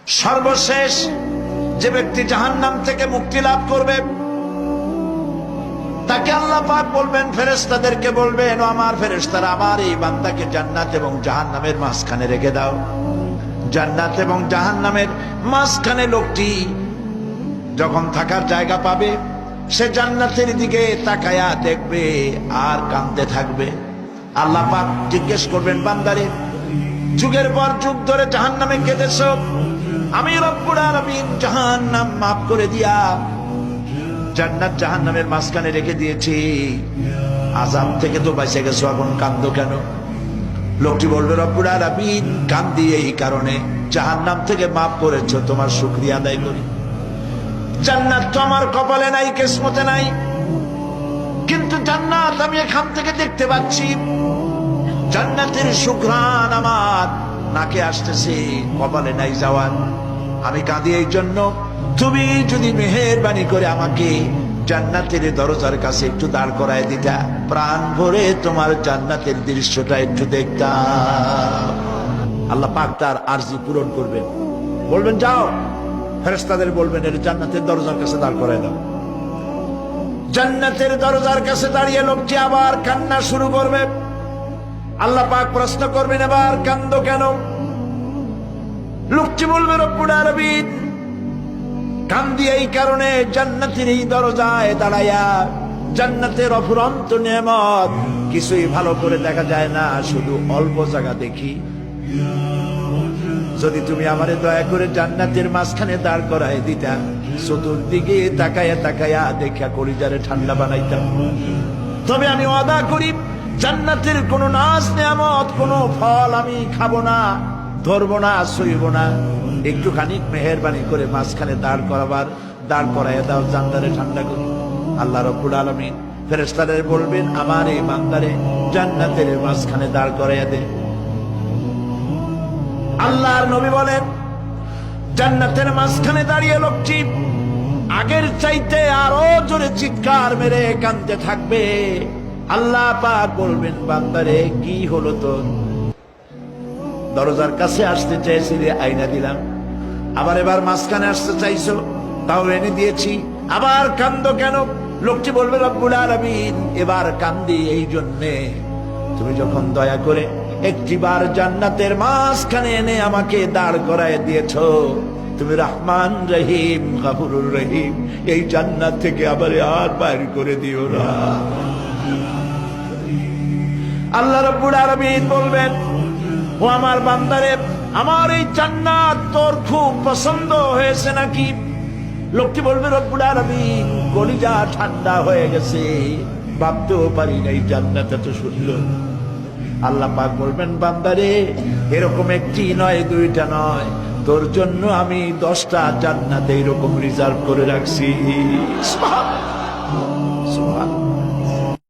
সর্বশেষ যে ব্যক্তি জাহান্নাম থেকে মুক্তি লাভ করবে তাকে আল্লাহ পাক বলবেন, ফেরেশতাদেরকে বলবেন, ও আমার ফেরেশতারা, আমার এই বান্দাকে জান্নাত এবং জাহান্নামের মাঝখানে রেখে দাও। জান্নাত এবং জাহান্নামের মাঝখানে লোকটি যখন থাকার জায়গা পাবে, সে জান্নাতের দিকে তাকায়া দেখবে আর কাঁদতে থাকবে। আল্লাহ পাক জিজ্ঞেস করবেন, বান্দারে, যুগের পর যুগ ধরে জাহান্নামে কেঁদেছ, আমি রব্বুল আলামিন জাহান্নাম মাফ করে দিয়া জান্নাত জাহান্নামের মাঝখানে রেখে দিয়েছি, আযাব থেকে তো বেঁচে গেছো, এখন কাঁদো কেন? লোকটি বলবে, রব্বুল আলামিন কাঁদি এই কারণে, জাহান্নাম থেকে মাফ করেছো, তোমার শুকরিয়া আদায় করি। জান্নাত তো আমার কপালে নাই, কিসমতে নাই, কিন্তু জান্নাত আমি এখান থেকে দেখতে পাচ্ছি, জান্নাতের সুঘ্রাণ আমার নাকে আসতেছে, কপালে নাই যাওয়ার। আমি কাঁদি এই জন্য, তুমি যদি মেহেরবানি করে আমাকে জান্নাতের দরজার কাছে একটু দাঁড় করায় দিতা, প্রাণ ভরে তোমার জান্নাতের দৃশ্যটা একটু দেখতাম। আল্লাহ পাক তার আরজি পূরণ করবেন, বলবেন যাও, ফেরেশতাদের বলবেন এর জান্নাতের দরজার কাছে দাঁড় করায় দাও। জান্নাতের দরজার কাছে দাঁড়িয়ে লোকটি আবার কান্না শুরু করবে। আল্লাহ পাক প্রশ্ন করবেন, এবার কান্দো কেন? লোকটি বলবে, রব্বুল আলামিন কান্দি এই কারণে, জান্নাতের এই দরজায় দাঁড়ায়া জান্নাতের অফুরন্ত নেয়ামত কিছুই ভালো করে দেখা যায় না, শুধু অল্প জায়গা দেখি। যদি তুমি আমারে দয়া করে জান্নাতের মাঝখানে দাঁড় করায় দিতা, চতুর্দিকে তাকায়া তাকায়া দেখা কলিজারে ঠান্ডা বানাইতাম। তবে আমি ওয়াদা করি, জান্নাতের কোন নাজ নেয়ামত, কোন ফল আমি খাবো না, ধরবো না, সইব না। একটুখানি মেহেরবানি করে মাঝখানে দাঁড় করাইয়া দাও, জান্নাতে ঠান্ডা করি। আল্লাহ রাব্বুল আলামিন ফেরেশতাদের বলবেন, আমার এই বান্দারে জান্নাতের মাঝখানে দাঁড় করাইয়া দে। আল্লাহর নবী বলেন, জান্নাতের মাঝখানে দাঁড়িয়ে লোকটি আগের চাইতে আরো জোরে চিৎকার মেরে কাঁদতে থাকবে। আল্লাহ পাক বলবেন, বান্দারে কি হলো তোর? দরজার কাছে আসতে চাইছিলে, আইনা দিলাম। আবার এবার মাঝখানে আসতে চাইছো, তাও এনে দিয়েছি, আবার কান্দো কেন? লোকটি বলবে, রব্বুল আলামিন এবার কান্দি এই জন্যে, তুমি যখন দয়া করে একটিবার জান্নাতের মাঝখানে এনে আমাকে দাঁড় করায় দিয়েছো, তুমি রহমান রহিম গফুরুর রহিম, এই জান্নাত থেকে আবার আর বাইর করে দিও না। আল্লাহ রাব্বুল আলামিন বলবেন, ও আমার বান্দারে, আমার এই জান্নাত তোর খুব পছন্দ হয়েছে নাকি? লোকটি বলবে, রব্বুল আলামিন কলিজা ঠান্ডা হয়ে গেছে, ভাবতেও পারি না এই জান্নাত এত সুন্দর। আল্লাহ পাক বলবেন, বান্দারে এরকম একটি নয়, দুইটা নয়, তোর জন্য আমি 10টা জান্নাত এইরকম রিজার্ভ করে রাখছি। সুবহানাল্লাহ।